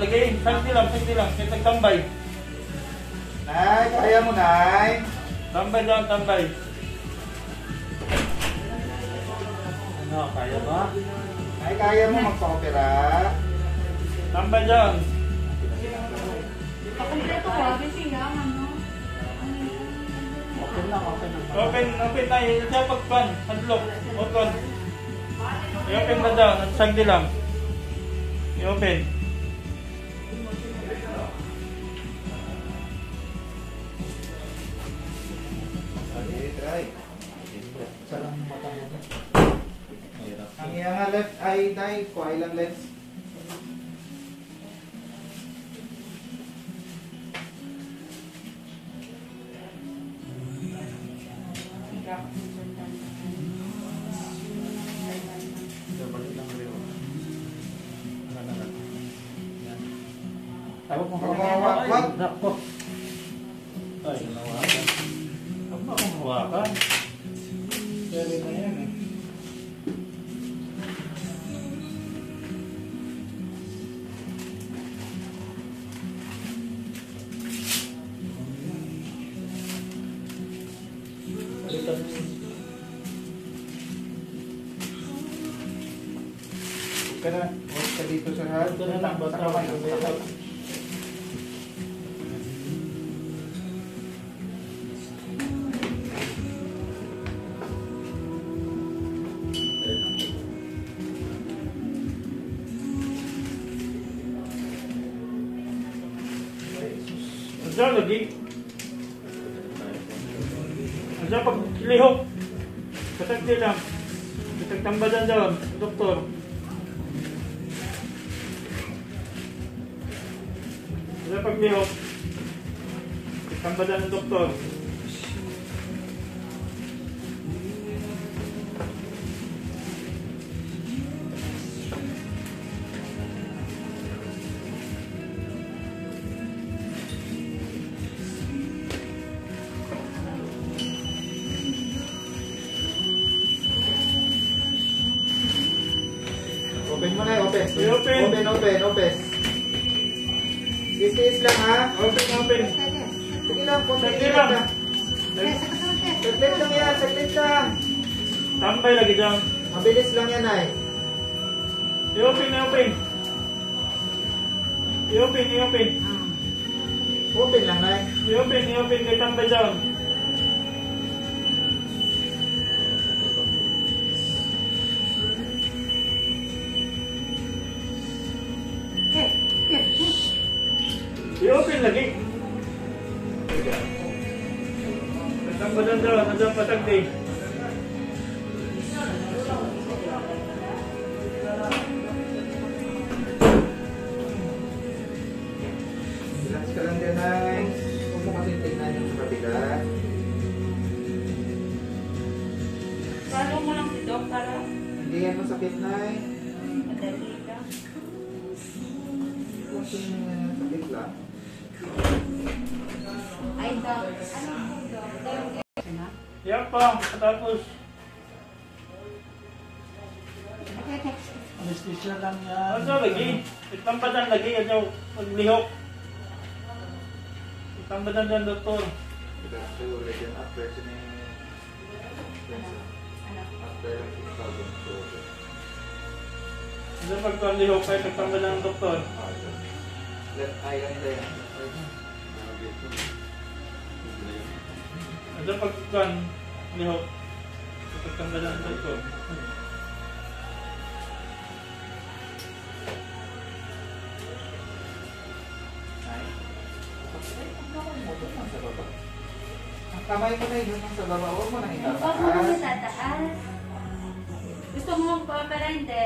lagi. Sagdi lang. Kaya nagtambay. Nay, kaya mo, Nay. Tambay lang, tambay. Ano, kaya ba? Nay, kaya mo magpa-opera. Tambay lang. Pakumpleto ko, kasi lang, ano? Open tayo. Diyan pagpan. Hadlok. Open. I-open na daw. Sagdi lang. I-open. Try. Ang iyang left eye, Nay, kuha ilang lens. Tawag mo Wag. Nako. Ay, nawakan. Huwag mo akong hawakan. Pwede na yan eh. Palitan mo. Huwag ka na. Huwag ka dito sa hal. Huwag ka na lang, basta Sa kamay. may Sa kamay. Diyan lagi. Diyan pag lihok. Katagdi lang. Katagtambadan daw, doktor. Diyan pag lihok. Katagtambadan ng doktor. Open mo na, open. I-open. Open. Tiis lang, ha? Open. Sige lang, konti Sagdi lang. lang. Saglit lang yan, saglit lang. Tambay lagi dyan. Mabilis lang yan, Nay. I-open. Open lang, Nay. I-open. Kay tambay dyan. I-open lagi. Katangbadan daw. Nandiyan patagdi. Relax ka lang dyan, Nay. Huwag mo kasi tingnan yung sa kabila. Follow mo lang si Doc para Hindi yan masakit, Nay. madali ka. Kunti sakit lang. Ay, Doc. Ano po, Doc? Yan pa. Tapos. Anesthesia lang yan. Ano lagi? Itambadan lagi. Ano paglihok. Itambadan dyan, doktor. Kasi ulit yan after after 6,000. Ano pagkalihok kayo nagtambadan ng doktor? Left eye lang ito yan. Ano pagkan lihok? Nagtambadan ng doktor. Ang kamay mo na yun sa baba. Huwag mo na Huwag mo naman itataas. tataas. Gusto mo magpa-opera, hindi?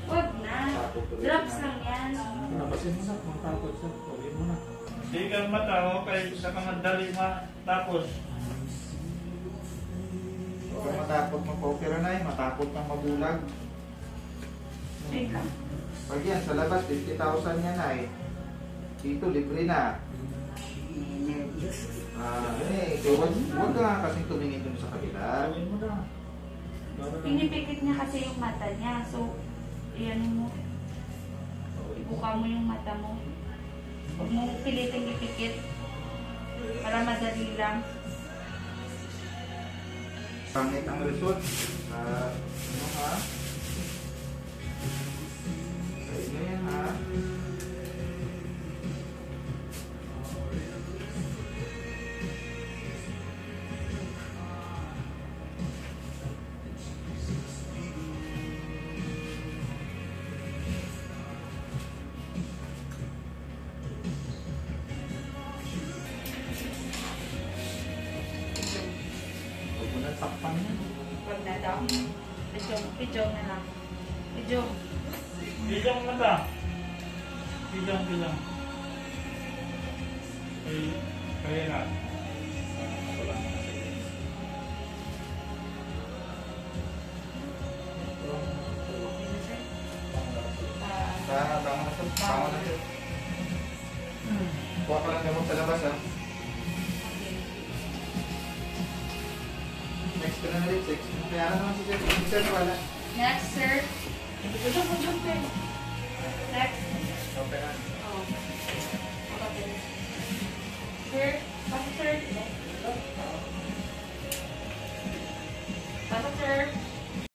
Huwag na. Drops lang yan. Nabasin mo na kung tapos na. Huwagin mo na. Hindi ka mata, okay, sa kang dali matapos. Huwag kang matakot mag-opera na yun. Matakot kang mabulag. Pag yan, sa labas, 50,000 yan ay. Dito, libre na. Huwag ka nga kasing tumingin dun sa kabila. Huwagin mo na. Pinipikit niya kasi yung mata niya. So, iyan mo. Ibuka mo yung mata mo. Huwag mo piliting ipikit. Para madali lang. Pangit ang result. Ano ha? Sa'yo na yan ha. Huwag mo na takpan yan. Huwag na daw. Pijong na lang. Pijong. Bilang na ba? Bilang. Kaya na. Wala na kasi. Bangon na sir. Kuha ka lang gamot sa labas ha. Next ka na rin, 6. Kaya naman si sir. Si sir wala. Next, sir. Next. Okay na.